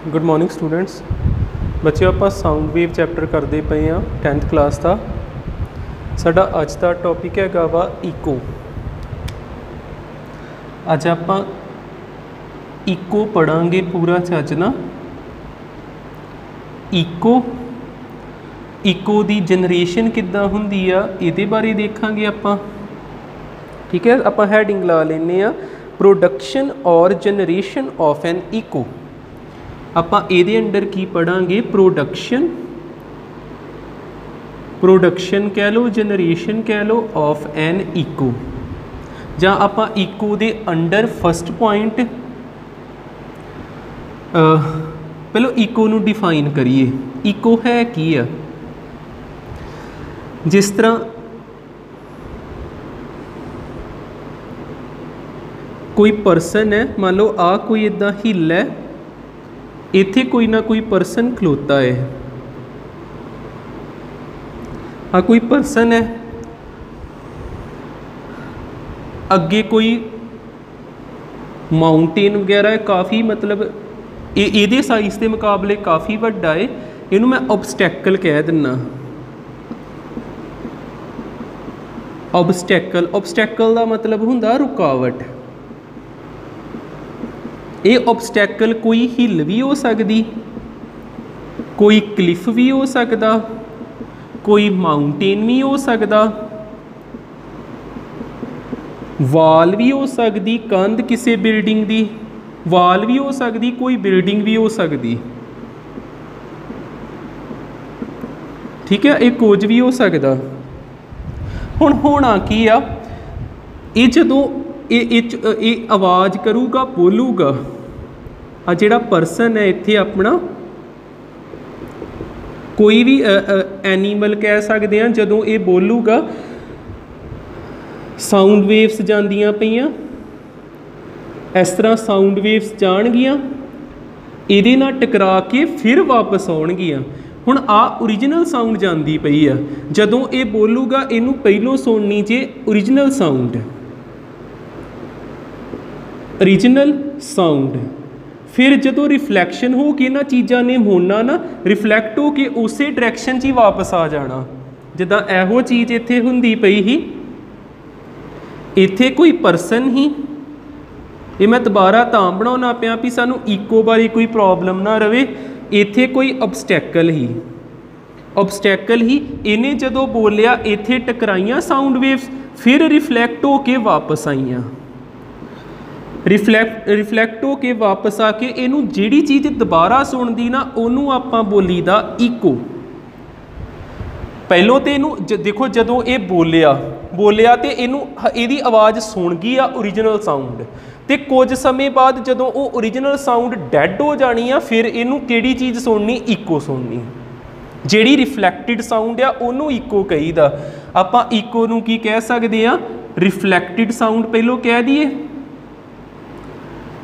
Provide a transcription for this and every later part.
Good morning students. बच्चों आप sound wave chapter करते पे हाँ 10th क्लास का। साडा अज का टॉपिक हैगा वा इको। अज आप इको पढ़ांगे पूरा चज ना। इको दी जनरेशन किद्दां हुंदी आ इहदे बारे देखांगे आपां। ठीक है, आपां हैडिंग ला लैने आ प्रोडक्शन और जनरेशन ऑफ एन इको। आपां इहदे अंडर की पढ़ांगे प्रोडक्शन कह लो, जनरेशन कह लो ऑफ एन इको। जां आपां इको दे अंडर फस्ट पॉइंट पहलो इको नूं डिफाइन करिए। इको है की आ? जिस तरह कोई परसन है, मान लो आ कोई इदा हिल है, इत्थे कोई ना कोई परसन खलोता है। हाँ कोई परसन है, अगे कोई माउंटेन वगैरह है, काफ़ी मतलब ये साइज़ के मुकाबले काफ़ी वड्डा है। इनू मैं ऑब्सटैकल कह दिना। ऑब्सटैकल का मतलब हुंदा रुकावट। ये ऑब्सटैकल कोई हिल भी हो सकती, कोई क्लिफ भी हो सकता, कोई माउंटेन भी हो सकता, वाल भी हो सकती, कंध किसी बिल्डिंग की वाल भी हो सकती, कोई बिल्डिंग भी हो सकती। ठीक है, ये कुछ भी हो सकता। हुण होना की आ, ये जदों ये आवाज़ करूगा, बोलूगा, आ जिहड़ा परसन है इत्थे अपना कोई भी एनीमल कह सकते हैं, जदों ये बोलूगा साउंड वेव्स जांदियां पईयां, इस तरह साउंड वेव्स जाणगियां, इहदे नाल टकरा के फिर वापस आउणगियां। हुण आ ओरिजिनल साउंड जांदी पई आ, जदों ये बोलूगा इनू पहलों सुननी जे ओरिजिनल साउंड। फिर जदों रिफ्लैक्शन हो के ना चीज़ां ने होना ना, रिफ्लैक्ट हो के उस डायरैक्शन 'च ही वापस आ जाना। जिद्दां एहो चीज़ इत्थे हुंदी पई ही, इत्थे कोई परसन ही, ये मैं दोबारा तां बनाउणा पिया भी सानू इको बारे कोई प्रॉब्लम ना रहे। इत्थे कोई ऑब्सटैकल ही इन्हें जदों बोलिया, इत्थे टकराइयां साउंड वेव्स, फिर रिफ्लैक्ट हो के वापस आईयां। रिफ्लैक्ट हो के वापस आके इनू जिहड़ी चीज़ दोबारा सुनदी ना, उन्होंने आपां बोली दा इको। पहलों तो इनू देखो, जदों ये बोलिया तो इनू इहदी आवाज़ सुन गई आ ओरिजिनल साउंड, तो कुछ समय बाद जदों वो ओरिजिनल साउंड डैड हो जानी आ, फिर इनू किहड़ी चीज़ सुननी? इको सुननी। जिहड़ी रिफ्लैक्टिड साउंड आ उन्होंने इको कहीदा। आपां इको नूं की कह सकते हैं? रिफ्लैक्टिड साउंड पहलों कह दिए,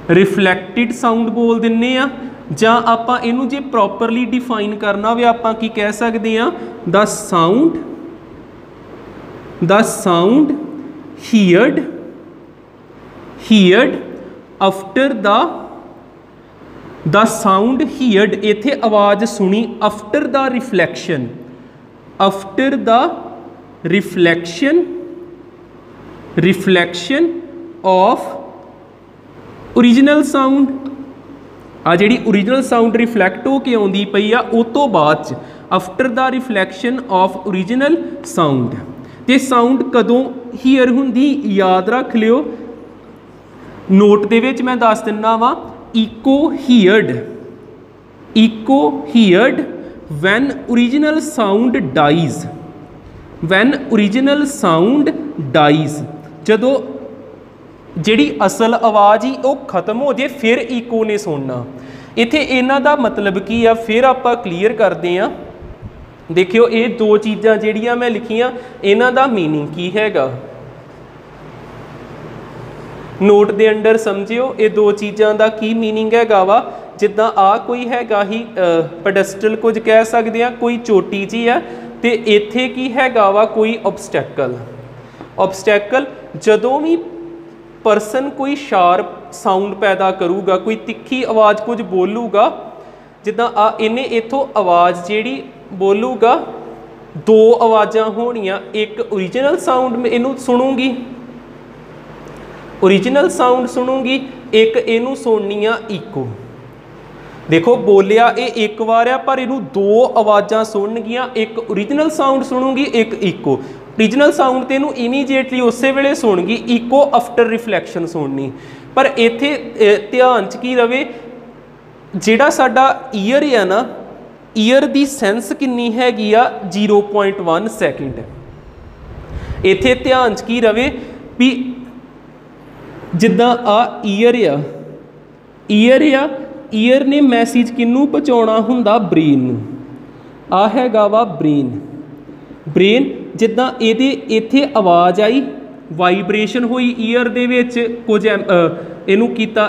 रिफ्लैक्टिड साउंड बोल दिन्ने आ। जां आपां इनू जे प्रॉपरली डिफाइन करना होवे, आपां की कह सकते हैं? The sound heard after the sound heard, इत्थे आवाज़ सुनी after the reflection of original sound. आ जिहड़ी ओरिजिनल साउंड रिफ्लैक्ट हो के आउंदी पई आ, उस तो बाद after the reflection of original sound. ते साउंड कदों हीयर हुंदी? याद रख लियो, नोट दे विच मैं दस दिना वा, echo heard when original sound dies. जदों जिहड़ी असल आवाज़ ही वो खत्म हो जाए, फिर इको ने सुनना। इत्थे इन्हां दा मतलब की आ, फिर आपां क्लीयर करते हैं। देखियो, ये दो चीज़ां जिहड़ियां मैं लिखियां, इन्हां दा मीनिंग की हैगा, नोट दे अंडर समझियो। ये दो चीज़ों का की मीनिंग हैगा वा, जिद्दां आ कोई हैगा ही पेडेस्टल कुछ कह सकते हैं, कोई चोटी जी है, तो इत्थे की हैगा वा कोई ऑब्सटैकल। जदों भी परसन कोई शार्प साउंड पैदा करूगा, कोई तिखी आवाज़ कुछ बोलूगा, जिद्दां इन्हें इत्थों आवाज़ जिहड़ी बोलूगा, दो आवाज़ां होणियां, एक ओरिजिनल साउंड इनू सुनूगी, ओरिजिनल साउंड सुनूगी, एक इनू सुननी आ इको। देखो बोलिया ये एक बार आ, पर इनू दो आवाज़ां सुनगियां, एक ओरिजिनल साउंड सुनूगी, एक इको। ओरिजिनल साउंड तो इनू इमीजिएटली उस वेले सुनगी, इको आफ्टर रिफ्लैक्शन सुननी। पर इत्थे ध्यान च की रवे, जिहड़ा साडा ईयर है ना, ईयर की सेंस कितनी हैगी आ 0.1 सैकेंड। इत्थे ध्यान च की रवे भी जिद्दां ईयर आ, ईयर ने मैसेज किनू पहुँचाउणा हुंदा, ब्रेन नूं। आ हैगा वा ब्रेन जिद्दां इहदे इत्थे आवाज़ आई, वाइब्रेशन हुई ईयर दे विच, कुछ इनू कीता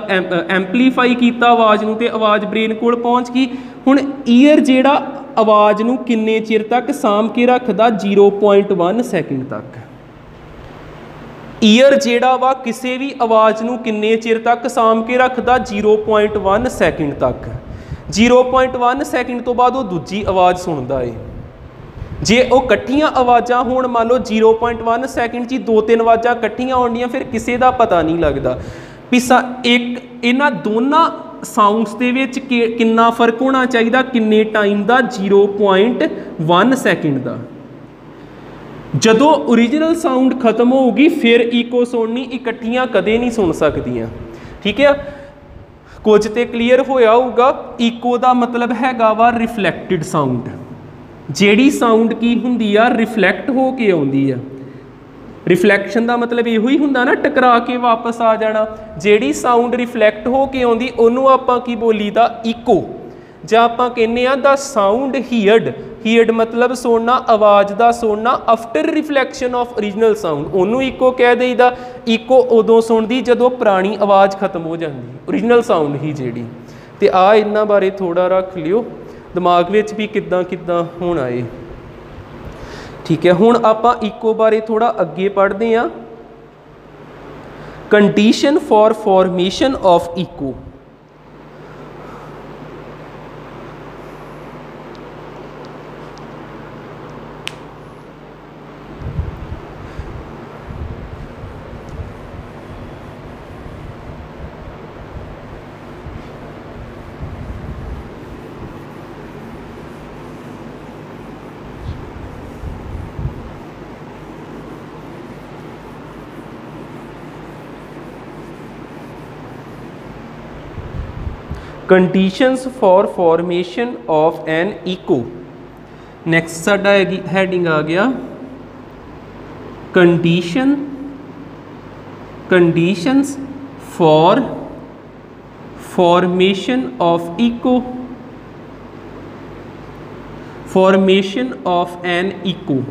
एंपलीफाई कीता आवाज़ नूं, ते आवाज़ ब्रेन कोल पहुँच गई। हुण ईयर जिहड़ा आवाज़ नूं किन्ने चिर तक साम के रखदा, 0.1 सैकेंड तक। ईयर जिहड़ा वा किसी भी आवाज़ नूं किन्ने चिर तक साम के रखदा, 0.1 सैकेंड तक। 0.1 सैकेंड तो बाद वो दूजी आवाज़ सुनता है। जे वो कट्ठियां आवाज़ां होण, मान लो 0.1 सैकेंड ची 2-3 आवाज़ां कट्ठियां आउंदियां, फिर किसी का पता नहीं लगता भी एक इन्हां दोनों साउंड्स दे विच किन्ना फर्क होना चाहिए, किन्ने टाइम का, 0.1 सैकेंड का। जदों ओरिजिनल साउंड खत्म होगी फिर इको सुननी, इकट्ठियां कदे नहीं सुन सकदियां। ठीक है, कुछ तो क्लीयर होया होगा। इको का मतलब हैगा वा रिफ्लैक्टिड साउंड, जिहड़ी साउंड की हुंदी आ रिफ्लैक्ट हो के आउंदी आ। रिफ्लैक्शन का मतलब इहो ही हुंदा ना, टकरा के वापस आ जाना। जिहड़ी साउंड रिफ्लैक्ट हो के आउंदी उहनूं आपां की बोली दा इको, जां आपां कहने आ द साउंड हीयर्ड मतलब सुनना, आवाज़ का सुनना after reflection of original sound, उन्होंने इको कह देईदा। इको उदों सुनदी जदों पुरानी आवाज़ खत्म हो जाती, ओरिजिनल साउंड ही जिहड़ी। ते इन्हां बारे थोड़ा रख लियो दिमाग विच भी किद्दां किद्दां होना है। ठीक है, हुण आपां इको बारे थोड़ा अगे पढ़ते हैं। Condition for formation of echo. Conditions for formation of an echo. Next साडा हैडिंग आ गया conditions for formation of echo, formation of an echo.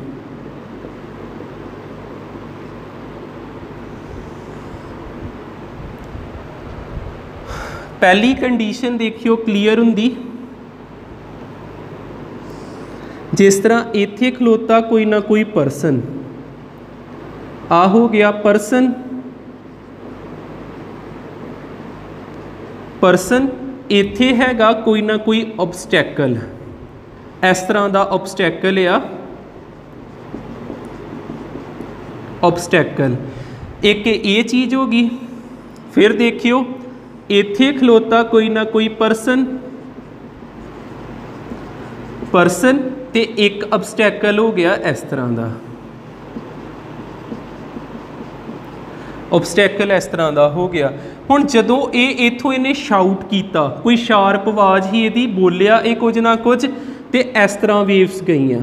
पहली कंडीशन देखियो क्लीयर हुंदी, जिस तरह इत्थे खलोता कोई ना कोई परसन, आ हो गया परसन इत्थे हैगा कोई ना कोई ऑब्सटैकल, इस तरह का ऑब्सटैकल आ, ऑब्सटैकल एक ये चीज़ होगी। फिर देखियो इत्थे खलोता कोई ना कोई परसन ते एक ऑब्सटैकल हो गया इस तरह का, ऑब्सटैकल इस तरह का हो गया। हुण जदों ये इत्थों इन्हें शाउट किया, कोई शार्प आवाज़ ही इहदी बोलिया ये कुछ ना कुछ, ते इस तरह वेव्स गईयां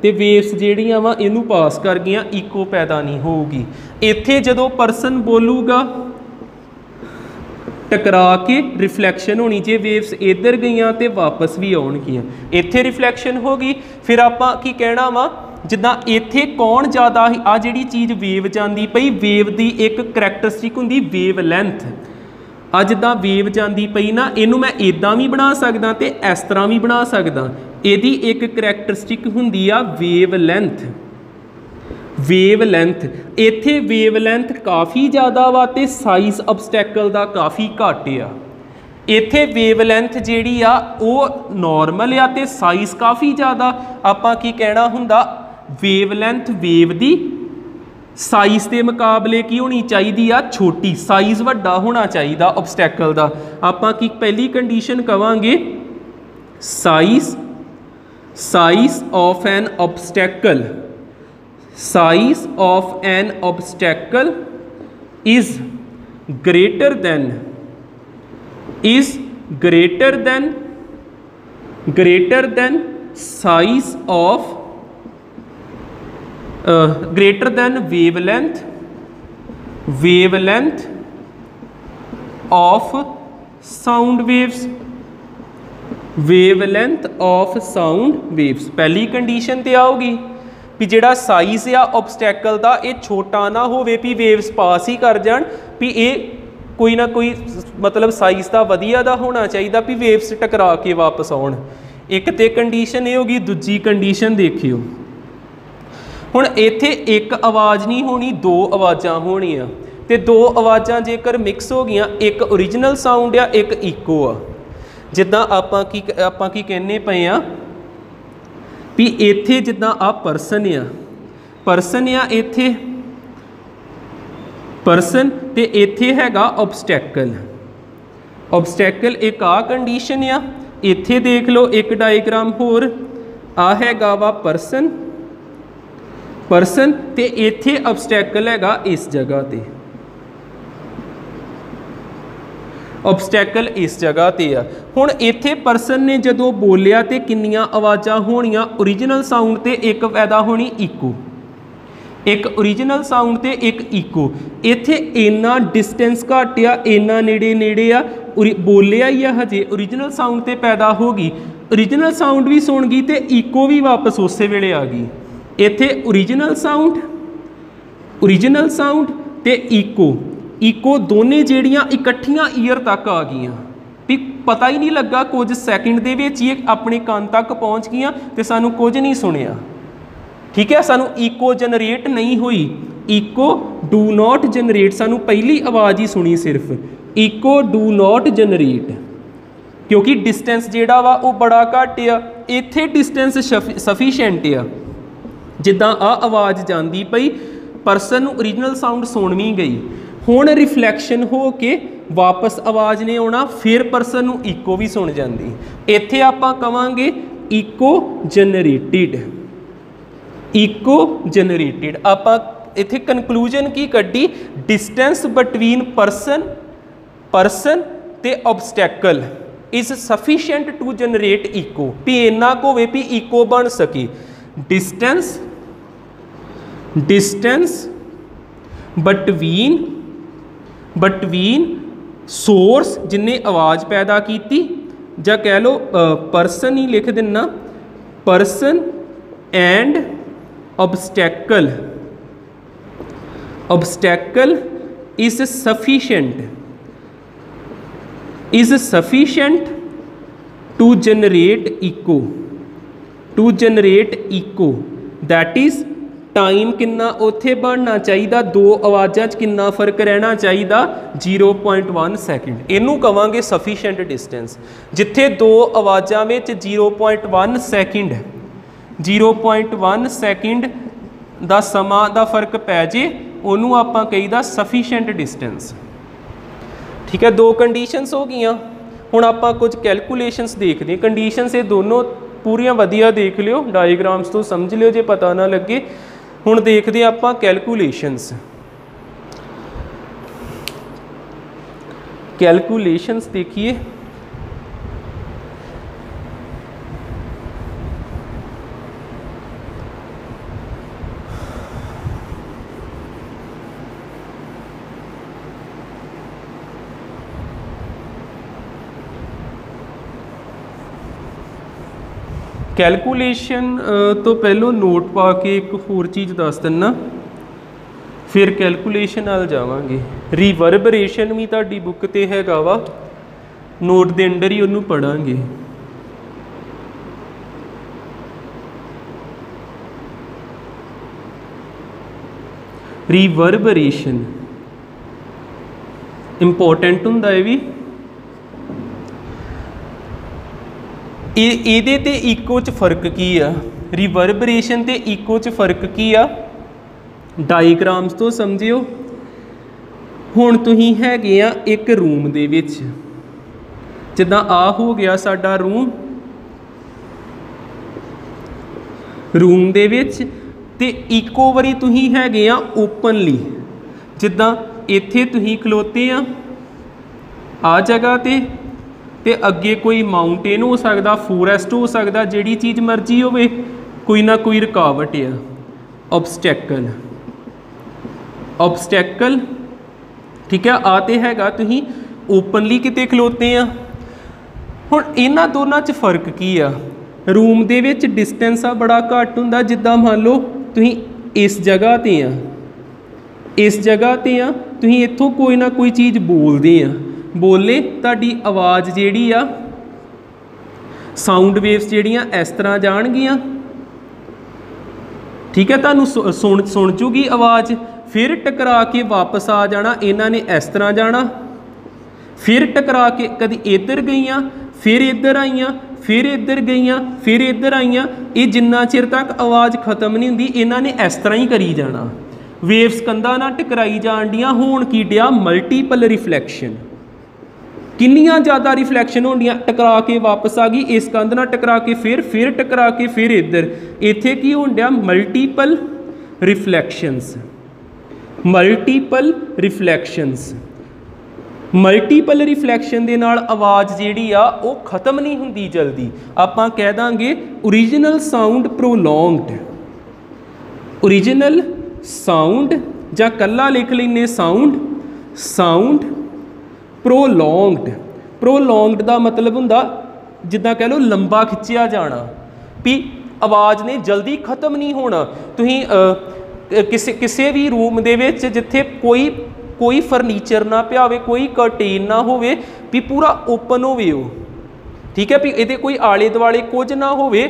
ते वेव्स जिहड़ियां वा इनू पास कर गईयां, इको पैदा नहीं होगी। इत्थे जदों परसन बोलूगा टकरा के रिफ्लैक्शन होनी, जे वेव्स इधर गईयां तो वापस भी आउणगियां, इत्थे रिफ्लैक्शन होगी। फिर आपां की कहना वा जिद्दां इत्थे कौन ज़्यादा आ जिहड़ी चीज़ वेव जांदी पई, वेव की एक करैक्टरिस्टिक हुंदी वेव लेंथ। जिद्दां वेव जांदी पई ना, इनू मैं इदां भी बना सकदा ते इस तरह भी बना सकदा। इहदी एक करैक्टरिस्टिक हुंदी आ वेव लेंथ। वेवलैंथ, इत्थे वेवलैंथ काफ़ी ज़्यादा वा ते साइज़ ऑब्सटैकल दा काफ़ी घट आ। इत्थे वेवलैंथ जिहड़ी आ वो नॉर्मल आ ते साइज़ काफ़ी ज़्यादा। आपां की कहना हुंदा वेवलैंथ वेव दी साइज़ के मुकाबले की होनी चाहिए आ छोटी, साइज़ वड्डा होना चाहिए ऑब्सटैकल दा। आपां की पहली कंडीशन कवांगे size of an obstacle, size of an obstacle is greater than size of greater than wavelength of sound waves, wavelength of sound waves। पहली कंडीशन ते आओगी भी जिहड़ा साइज़ आ ऑब्सटैकल दा ये छोटा ना होवे भी वेव्स पास ही कर जान, भी ये कोई ना कोई मतलब साइज़ दा वधिया दा होना चाहिए भी वेव्स टकरा के वापस आउण। एक ते कंडीशन ये होगी। दूजी कंडीशन देखियो, हुण इत्थे एक आवाज़ नहीं होनी, दो आवाज़ां होणियां ते दो आवाज़ां जेकर मिक्स हो गईयां, एक ओरिजिनल साउंड आ एक इको आ। जिद्दां आपां की कहने पे आ भी इत्थे जिद्दां आ परसन आ इत्थे परसन ते इत्थे हैगा ऑब्सटैकल एक आ कंडीशन आ। इत्थे देख लो एक डायग्राम होर, आ हैगा वा परसन ते इत्थे ऑब्सटैकल हैगा इस जगह ते, ऑब्सटैकल इस जगह ते आ। हुण इत्थे परसन ने जदों बोलिया ते किन्नियां आवाज़ां होणियां ओरिजिनल साउंड ते एक पैदा होनी इको, एक ओरिजिनल साउंड ते एक इको। इत्थे इन्ना डिस्टेंस घट आ, इन्ना नेड़े आ, बोलिया ही आ हजे, ओरिजिनल साउंड ते पैदा होगी, ओरिजिनल साउंड भी सुन गई ते इको भी वापस उस वेले आ गई। इत्थे ओरिजिनल साउंड ते इको दोने जिहड़ियां इकट्ठियां ईयर तक आ गईयां, भी पता ही नहीं लगा, कुछ सैकेंड दे विच ही अपने कान तक पहुँच गईयां ते सानू कुछ नहीं सुनिया। ठीक है, सानू इको जनरेट नहीं हुई, इको डू नॉट जनरेट, सानू पहली आवाज़ ही सुनी सिर्फ, इको डू नॉट जनरेट, क्योंकि डिस्टेंस जिहड़ा वा वो बड़ा घट आ। इत्थे डिस्टेंस सफिशेंट आ, जिद्दां आ आवाज़ जांदी पई परसन नूं ओरिजिनल साउंड सुण भी गई, हुण रिफ्लैक्शन हो के वापस आवाज़ ने आउणा, फिर परसन नूं इको भी सुण जांदी। इत्थे आपां कवांगे इको जनरेटिड। आपां इत्थे कंक्लूजन की कड्डी, डिस्टेंस बिटवीन परसन ते obstacle is sufficient to generate echo, भी इन्ना को होवे भी इको बन सके। डिस्टेंस बटवीन सोर्स जिन्हें आवाज़ पैदा की, ਜਾਂ कह लो परसन ही लिख देना, person and obstacle is sufficient to generate echo, that is time कितना उत्थे बनना चाहिए, दो आवाज़ां च कितना फर्क रहना चाहिए, 0.1 सैकेंड। इनू कवांगे सफिशिएंट डिस्टेंस। जिथे दो आवाज़ां विच 0.1 सैकेंड दा समा दा फर्क पै जे, उन्होंने आपां कहीदा सफिशिएंट डिस्टेंस। ठीक है, दो कंडीशनस हो गई। हुण आपां कुछ कैलकुलेशनस देखते हैं। कंडीशनस ये दोनों पूरियां वधिया देख लियो, डायग्राम्स तो समझ लियो जे पता ना लगे। हुण देखते हैं आपां कैलकुलेशनस देखिए। कैलकुलेशन तो पहलों नोट पा के एक होर चीज़ दस दिना, फिर कैलकुलेशन नाल जावांगे। रिवर्बरेशन भी तुहाडी बुक ते हैगा वा, नोट दे अंडर ही उन्होंने पढ़ांगे। रिवर्बरेशन इंपॉर्टेंट हुंदा है भी। ਇਹਦੇ ਤੇ ਇਕੋ ਚ ਫਰਕ ਕੀ ਆ? ਰਿਵਰਬਰੇਸ਼ਨ ਤੇ ਇਕੋ ਚ ਫਰਕ ਕੀ ਆ? ਡਾਇਗ੍ਰਾਮਸ ਤੋਂ ਸਮਝਿਓ। ਹੁਣ ਤੁਸੀਂ ਹੈਗੇ ਆ ਇੱਕ ਰੂਮ ਦੇ ਵਿੱਚ, ਜਿੱਦਾਂ ਆ ਹੋ ਗਿਆ ਸਾਡਾ ਰੂਮ ਦੇ ਵਿੱਚ, ਤੇ ਇੱਕੋ ਵਾਰੀ ਤੁਸੀਂ ਹੈਗੇ ਆ ਓਪਨਲੀ, ਜਿੱਦਾਂ ਇੱਥੇ ਤੁਸੀਂ ਖਲੋਤੇ ਆ ਜਗ੍ਹਾ ਤੇ ਅੱਗੇ ਕੋਈ ਮਾਊਂਟੇਨ ਹੋ ਸਕਦਾ, ਫੋਰੈਸਟ ਹੋ ਸਕਦਾ, ਜਿਹੜੀ ਚੀਜ਼ ਮਰਜ਼ੀ ਹੋਵੇ, ਕੋਈ ਨਾ ਕੋਈ ਰੁਕਾਵਟ ਆ, ऑब्स्टैकल ठीक है। आ तो हैगा तुसीं ओपनली किते खलोते आ। हुण इन्हां दोनां च फर्क की आ? रूम दे विच डिस्टेंस आ बड़ा घट हुंदा, जिद्दां मान लो तुसीं इस जगह ते आ, तुसीं इत्थों कोई ना कोई चीज़ बोलदे आ, बोले तुहाडी आवाज़ जिहड़ी आ, साउंड वेव्स जिहड़ियां इस तरह जाणगियां, ठीक है, तुहानूं सुण जूगी आवाज़, फिर टकरा के वापस आ जाना, इन्हां ने इस तरह जाना, फिर टकरा के कभी इधर गईयां, फिर इधर आईयां, फिर इधर गईयां, फिर इधर आईयां। ये जिन्ना चिर तक आवाज़ खत्म नहीं हुंदी, इन्हां ने इस तरह ही करी जाना। वेव्स कंधा ना टकराई जान दियां, होण की दिया मल्टीपल रिफ्लैक्शन। किन्नियां ज़्यादा रिफ्लैक्शन होंदियां, टकरा के वापस आ गई, इस कंध नाल टकरा के फिर टकरा के फिर इधर, इत्थे की होण दिया मल्टीपल रिफ्लैक्शनस। मल्टीपल रिफ्लैक्शन दे नाल आवाज़ जिहड़ी आ वो खत्म नहीं हुंदी जल्दी। आपां कह दांगे original sound prolonged, original sound जां कल्ला लिख लैने साउंड प्रोलॉन्गड दा मतलब हुंदा जिद्दां कह लो लंबा खिंचिया जाना, भी आवाज़ ने जल्दी खत्म नहीं होना। तुसीं किसी भी रूम दे विच जिथे कोई फर्नीचर ना पिया होवे, कोई कर्टेन ना होवे, भी पूरा ओपन होवे वो, ठीक है, भी इहदे कोई आले दुआले कुछ ना होवे,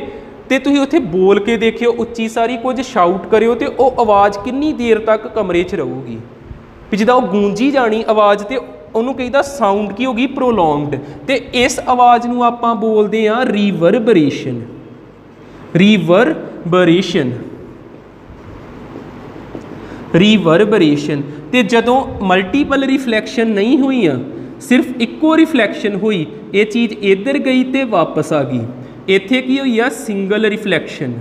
ते तुसीं उत्थे बोल के देखियो उच्ची सारी कुछ शाउट करियो, तो वो आवाज़ कितनी देर तक कमरे च रहूगी, भी जिद्दां वो गूंजी जानी आवाज़, तो उन्होंने कहीदा साउंड की होगी प्रोलॉन्गड। तो इस आवाज़ नूं आपां बोलदे आ रिवर्बरेशन। तो जदों मल्टीपल रिफ्लैक्शन नहीं हुई, सिर्फ इक्को रिफ्लैक्शन हुई, ये चीज़ इधर गई तो वापस आ गई, इत्थे की हुई आ सिंगल रिफ्लैक्शन।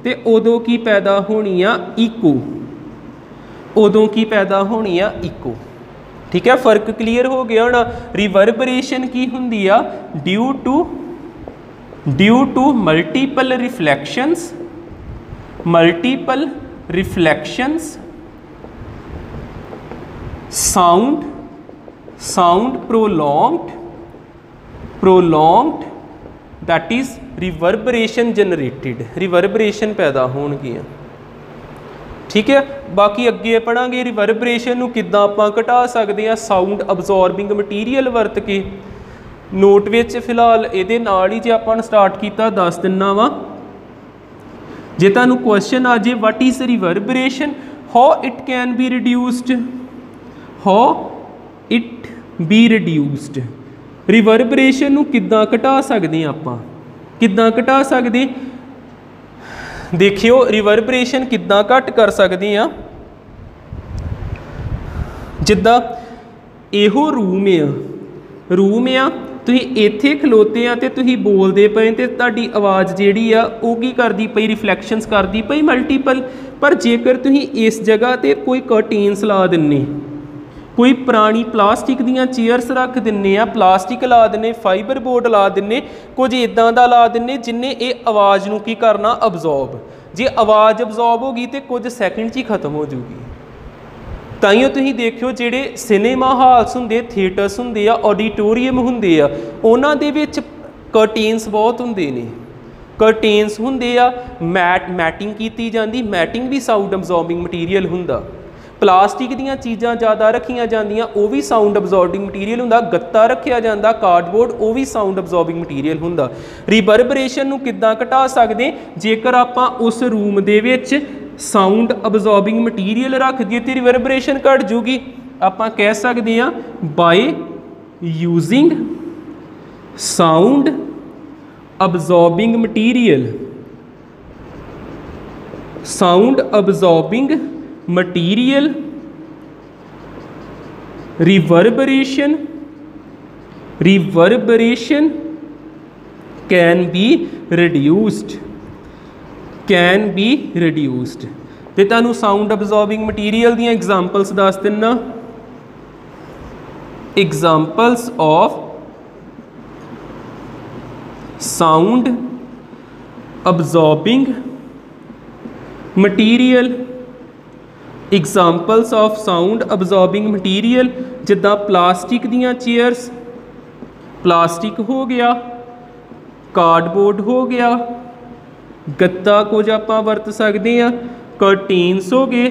तो उदों की पैदा होनी आ इको, इको, ठीक है। फर्क क्लीयर हो गया ना। रिवर्बरेशन की हुंदी आ due to multiple reflections, sound prolonged that is reverberation generated, reverberation पैदा होणगियां, ठीक है। बाकी अगे पढ़ांगे रिवर्बरेशन नूं किद्दां आपां घटा सकदे हां साउंड अबजॉर्बिंग मटीरियल वरत के। नोट विच फिलहाल इहदे नाल ही जे आपां स्टार्ट कीता दस दिना वा। जे तुहानूं क्वेश्चन आ जे what is reverberation, how it can be reduced, reverberation नूं किद्दां घटा सकदे हां आपां, किद्दां घटा सकदे, देखियो रिवर्बरेशन किद्दां घट कर सकते हैं। जिद्दां इहो रूम आ, तुसीं इत्थे खलोते आ ते तुसीं बोलदे पे ते तुहाडी आवाज़ जिहड़ी आ वो की करदी पई, रिफ्लैक्शनस करदी पई मल्टीपल। पर जेकर तुसीं इस जगह ते कोई कर्टेन्स ला दिन्ने, कोई पुरानी प्लास्टिक दीयां चेयर्स रख दिन्ने आ, प्लास्टिक ला दिन्ने, फाइबर बोर्ड ला दिन्ने, कुछ इदां दा ला दिन्ने जिन्हें ये आवाज़ नूं की करना अबजॉर्ब। जे आवाज़ अबजॉर्ब होगी तो कुछ सैकेंड ही खत्म हो जूगी। ताइयों तुसीं देखियो जिहड़े सिनेमा हाल्स हुंदे, थिएटर्स हुंदे आ, ऑडिटोरीयम हुंदे आ, उन्हां दे विच कर्टेन्स बहुत हुंदे ने, कर्टेन्स हुंदे आ, मैटिंग कीती जांदी, मैटिंग भी साउंड अबजॉर्बिंग मटीरियल हुंदा। प्लास्टिक दीयां चीज़ां ज़्यादा रखियां जांदियां वो भी साउंड अब्जॉर्बिंग मटीरियल हुंदा, गत्ता रखिया जांदा, कार्डबोर्ड वो भी साउंड अब्जॉर्बिंग मटीरियल हुंदा। रिवर्बरेशन नूं किद्दां घटा सकदे, जेकर आपां उस रूम दे विच साउंड अब्जॉर्बिंग मटीरियल रख दिए तो रिवर्बरेशन घट जूगी। आपां कह सकते हैं by using sound absorbing material, sound absorbing material reverberation can be reduced, can be reduced. ते तुहानूं साउंड अब्जॉर्बिंग मटीरियल दी एग्जांपल्स दस दिना। Examples of sound absorbing material, examples of sound absorbing material जिद्दां प्लास्टिक दियां चेयर्स, प्लास्टिक हो गया, cardboard हो गया, गत्ता कुछ आपां वरत सकते हैं, कर्टेन्स हो गए,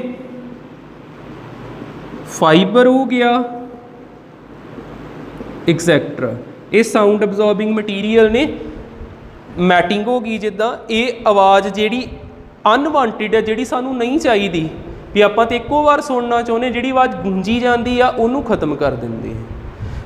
फाइबर हो गया, एक्सैक्ट्रा। ये साउंड अब्जॉर्बिंग मटीरियल ने। मैटिंग हो गई जिद्दां ये आवाज़ जिहड़ी अनवांटिड है, जिहड़ी सानू नहीं चाहिदी भी आपां ते इक्को बार सुनना चाहुंदे, जिहड़ी आवाज़ गूंजी जाती है उन्होंने खत्म कर देंगे।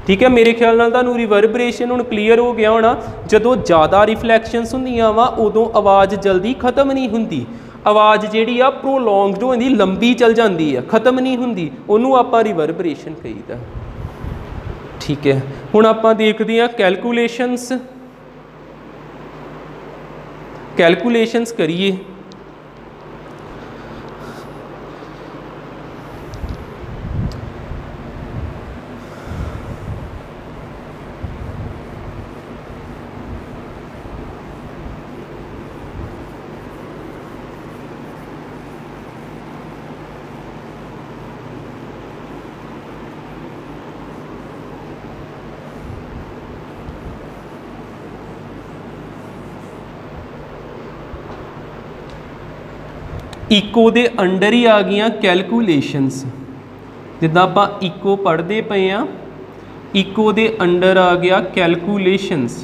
ठीक है, मेरे ख्याल नाल तुहानूं रिवर्बरेशन हुण क्लीयर हो गया होना। जदों ज़्यादा रिफ्लैक्शनस हुंदियां वा उदों आवाज़ जल्दी खत्म नहीं हुंदी, आवाज़ जिहड़ी आ प्रोलॉन्गड हो जांदी, लंबी चल जाती है, खत्म नहीं हुंदी, उन्होंने आपां रिवर्बरेशन कहीदा। ठीक है, हुण आपां देखदे हां कैलकुलेशनस करिए। इको दे अंडर ही आ गई कैलकुलेशनस। जिद्दां आपां इको पढ़ते पे हाँ, इको दे अंडर आ गया कैलकुलेशनस।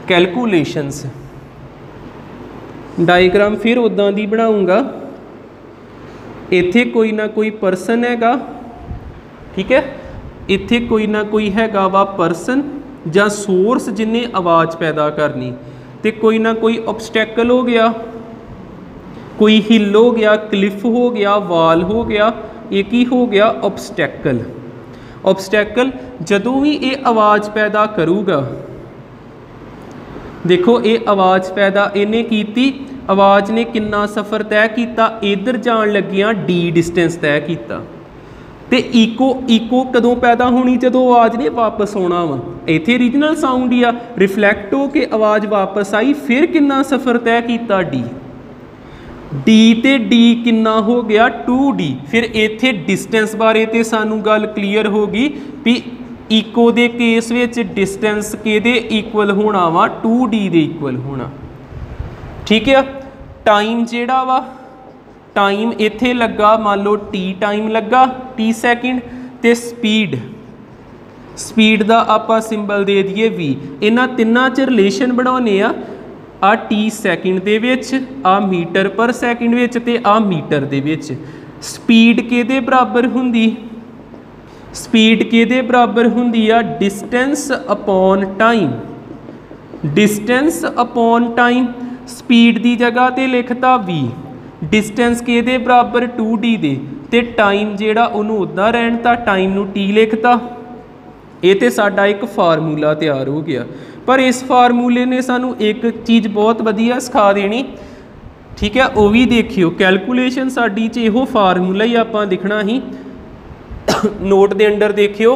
कैलकुलेशनस डायग्राम फिर उदां दी बनाऊँगा। इत्थे कोई ना कोई परसन हैगा, ठीक है, इत्थे कोई ना कोई हैगा वा परसन ਜਾਂ सोर्स जिन्हें आवाज़ पैदा करनी, तो कोई ना कोई ऑब्सटैकल हो गया, कोई हिल हो गया, क्लिफ हो गया, वाल हो गया, एक ही हो गया ऑब्सटैकल। ऑब्सटैकल जदों भी ये आवाज़ पैदा करूगा, देखो ये आवाज़ पैदा इन्हें की, आवाज़ ने कितना सफ़र तय किया, इधर जान लगियां डी डिस्टेंस तय किया। तो इको कदों पैदा होनी, जदों आवाज़ ने वापस आना वा, इत्थे रीजनल साउंड ही आ, रिफ्लैक्ट हो के आवाज़ वापस आई, फिर कितना सफ़र तय किया डी, डी ते डी कितना हो गया 2D। फिर इत्थे डिस्टेंस बारे ते सानू गल क्लीयर होगी भी इको दे केस विच डिस्टेंस किहदे इक्वल होना वा, 2D दे इक्वल होना। ठीक है, टाइम जिहड़ा वा, टाइम इत्थे लगा मान लो टी टाइम लगा, टी सैकेंड, ते स्पीड दा आपां सिंबल दे दिए V। इन्हां तिन्नां च रिलेशन बनाने आ टी सैकेंड दे विच, आ मीटर पर सैकेंड विच, ते आ मीटर दे विच। स्पीड किहदे बराबर हुंदी, स्पीड किहदे बराबर हुंदी आ, distance upon time, distance upon time. Speed दी जगह ते लिखता V, डिस्टेंस किहदे बराबर 2D दे, ते टाइम जिहड़ा उहनूं उदां रहण ता टाइम नूं T लिखता। ये तो साडा एक फार्मूला तैयार हो गया। पर इस फार्मूले ने सानू एक चीज़ बहुत वधिया सिखा देनी, ठीक है, वो भी देखियो। कैलकुलेशन साडी च इहो फार्मूला ही आपां लिखना ही, नोट दे अंडर देखियो।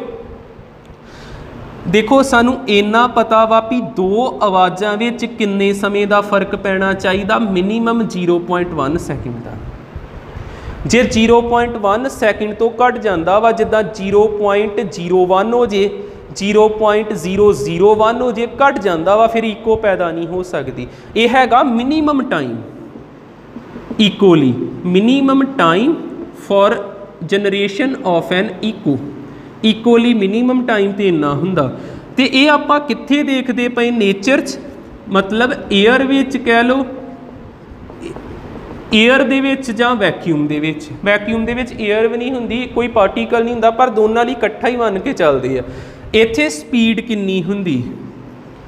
देखो सानू इन्ना पता वा भी दो आवाज़ां विच किन्ने समय का फर्क पैना चाहिए, मिनीमम 0.1 सैकेंड का। जे 0.1 सैकेंड तो घट जाता वा, जिद्दां 0.01 हो जे, 0.001 हो जे, घट जाता वा, फिर इको पैदा नहीं हो सकती। यह हैगा मिनीमम टाइम, इकोली minimum time for generation of an इकोली मिनिमम टाइम तो इन्ना हुंदा। तो ये आपां कित्थे देखते पे नेचर च, मतलब एयर विच कह लो, एयर दे विच जां वैक्यूम दे विच। वैक्यूम दे विच एयर भी नहीं हुंदी, कोई पार्टिकल नहीं हुंदा, पर दोनों लई इकट्ठा ही मन के चलदे आ। इत्थे स्पीड किन्नी हुंदी,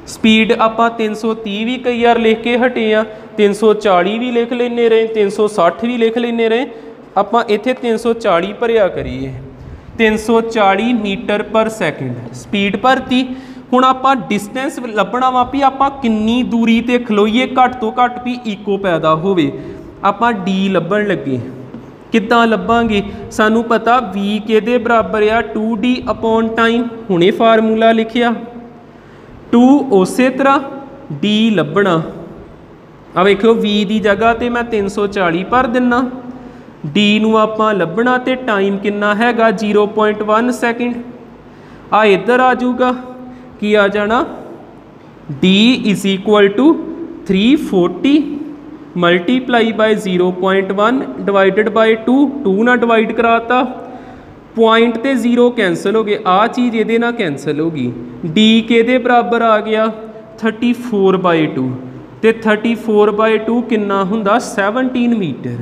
स्पीड आपां 330 भी कई बार लिख के हटे आ, 340 भी लिख लेने रहे, 360 भी लिख लेने रहे, आपां इत्थे 340 भरिया करिए, 340 मीटर पर सैकेंड स्पीड भरती। हुण आपां डिस्टेंस लभना वा भी आपां किन्नी दूरी ते खलोईए घट तो घट भी इको पैदा होवे। आपां डी लभण लगे, किद्दां लभांगे, सानू पता वी किहदे बराबर आ 2D अपॉन टाइम, हुणे फार्मूला लिखिया 2 उस तरह डी लभना। आ वेखो वी की जगह तो मैं 340 भर दिना, डी नू आपां लभना तो टाइम किन्ना हैगा 0.1 सैकेंड। आ इधर आ जाऊगा कि आ जाना D is equal to 340 multiply by 0.1 divided by 2 ना डिवाइड कराता, पॉइंट ते 0 कैंसल हो गए, आ चीज़ ये ना कैंसल होगी। डी के बराबर आ गया 34/2, तो 34/2 किन्ना हुंदा 17 मीटर।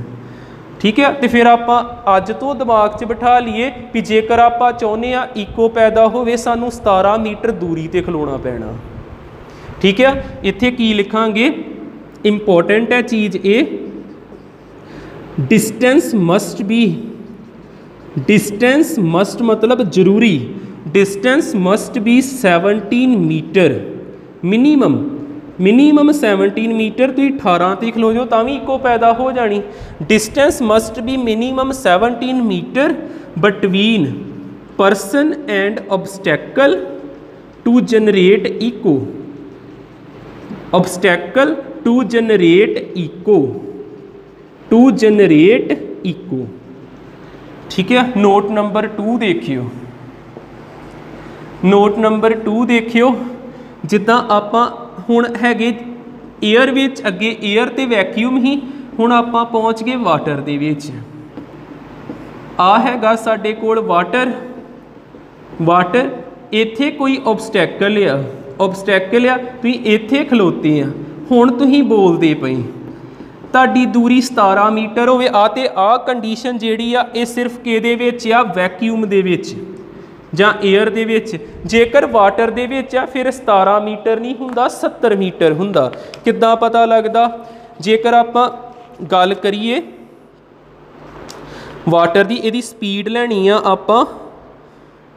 ठीक है, तो फिर आप अज तो दिमाग च बिठा लीए भी जेकर आप चाहुंदे आ इको पैदा होवे सानू 17 मीटर दूरी ते खलोना पैना। ठीक है, इत्थे की लिखांगे, इंपॉर्टेंट है चीज़ ये, distance must be, distance must मतलब जरूरी, distance must be 17 metre minimum, minimum 17 metre. तुसीं 18 ते खलो जाओ तां भी इको पैदा हो जानी। Distance must be minimum 17 metre between person and obstacle to generate echo, obstacle to generate echo, to generate echo. ठीक है, नोट नंबर 2 देखियो, नोट नंबर 2 देखियो, जिद्दां आपां हुण हैगे एयर विच, अगे एयर ते वैक्यूम ही, हुण आपां पहुँच गए वाटर दे विच। आ हैगा साडे कोल वाटर, वाटर इत्थे कोई ऑब्सटैकल आ, ऑब्सटैकल आ, तुसीं इत्थे खलोते आ, हुण तुसीं बोलदे पई तुहाडी दूरी 17 मीटर होवे, आ ते आ कंडीशन जिहड़ी आ ये सिर्फ किहदे विच आ, वैक्यूम दे विच जां एयर दे विच। जेकर वाटर दे विच आ फिर 17 मीटर नहीं हुंदा 70 मीटर हुंदा। किद्दां पता लगदा, जेकर आपां गल करिए वाटर दी, इहदी स्पीड लैनी आ आपां,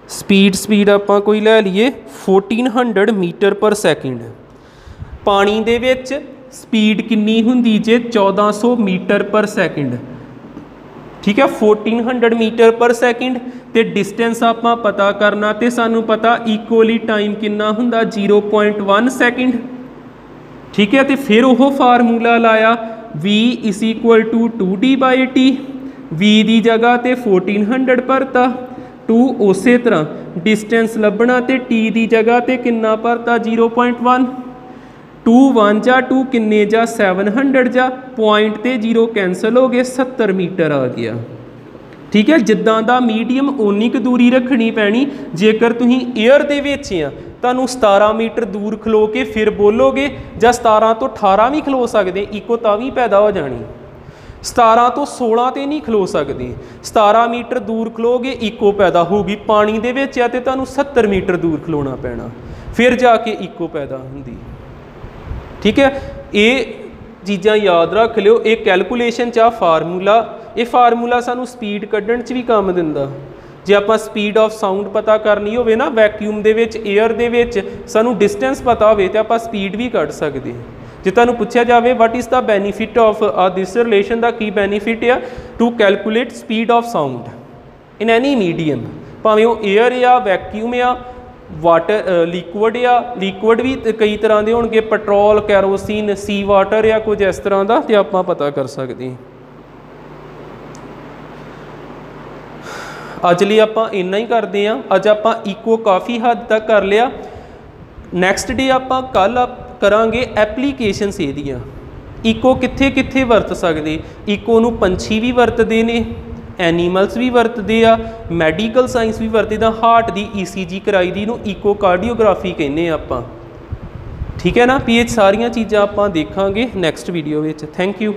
स्पीड आपां कोई लै लीए 1400 मीटर पर सैकेंड। पानी दे विच स्पीड किन्नी हुंदी जे 1400 मीटर पर सैकेंड। ठीक है, 1400 मीटर पर सैकेंड, तो डिस्टेंस आपां पता करना, तो सानू पता इक्वली टाइम किन्ना हुंदा 0.1 सैकेंड। ठीक है, तो फिर वो फार्मूला लाया v is equal to 2D/t, v की जगह तो 1400 भरता, 2 उस तरह डिस्टेंस लभना तो t की जगह तो किन्ना भरता 0.1, 2 1 जा 2 किन्ने जा 700 जा, पॉइंट ते 0 कैंसल हो गए, 70 मीटर आ गया। ठीक है, जिद्दां दा मीडियम उन्नी क दूरी रखनी पैनी। जेकर तुसीं एयर दे विच आ तुहानूं 17 मीटर दूर खलो के फिर बोलोगे, जां 17 तो 18 भी खलो सकते, इको तां भी पैदा हो जानी। 17 तो 16 तो नहीं खलो सकते, 17 मीटर दूर खलोगे इको पैदा होगी। पानी दे विच आ ते तुहानूं 70 मीटर दूर खलोना पैना, फिर जाके इको पैदा हुंदी। ठीक है, ये चीज़ां याद रख लियो। ये कैलकुलेशन चा फार्मूला, ये फार्मूला सानू स्पीड कड्ढण च भी काम दिंदा। जे आपां स्पीड ऑफ साउंड पता करनी होवे ना, वैक्यूम दे विच एयर दे विच सानू डिस्टेंस पता होवे ते आपां स्पीड भी कढ सकदे। जे तुहानूं पुछया जावे what is the benefit of this relation, दा की बेनीफिट आ to calculate speed of sound in any medium, भावें वो एयर या वैक्यूम या वाटर लिक्विड, या लिक्विड भी कई तरह के होणगे, पेट्रोल, कैरोसीन, सी वाटर या कुछ इस तरह का, तो आपां पता कर सकते हैं। अज लिए आपां इन्ना ही करते हैं। अज आपां इको काफ़ी हद तक कर लिया। नैक्सट डे आपां कल करांगे एप्लीकेशनस एहदियां, ਈਕੋ ਕਿੱਥੇ ਕਿੱਥੇ ਵਰਤ ਸਕਦੇ, ਈਕੋ ਨੂੰ ਪੰਛੀ ਵੀ ਵਰਤਦੇ ਨੇ, ਐਨੀਮਲਸ ਵੀ ਵਰਤਦੇ ਆ, ਮੈਡੀਕਲ ਸਾਇੰਸ ਵੀ ਵਰਤਦਾ, ਹਾਰਟ ਦੀ ECG ਕਰਾਈ ਦੀ ਨੂੰ ਈਕੋ ਕਾਰਡੀਓਗ੍ਰਾਫੀ ਕਹਿੰਦੇ ਆ ਆਪਾਂ। ਠੀਕ ਹੈ ਨਾ, ਵੀ ਇਹ ਸਾਰੀਆਂ ਚੀਜ਼ਾਂ ਆਪਾਂ ਦੇਖਾਂਗੇ ਨੈਕਸਟ ਵੀਡੀਓ ਵਿੱਚ। Thank you.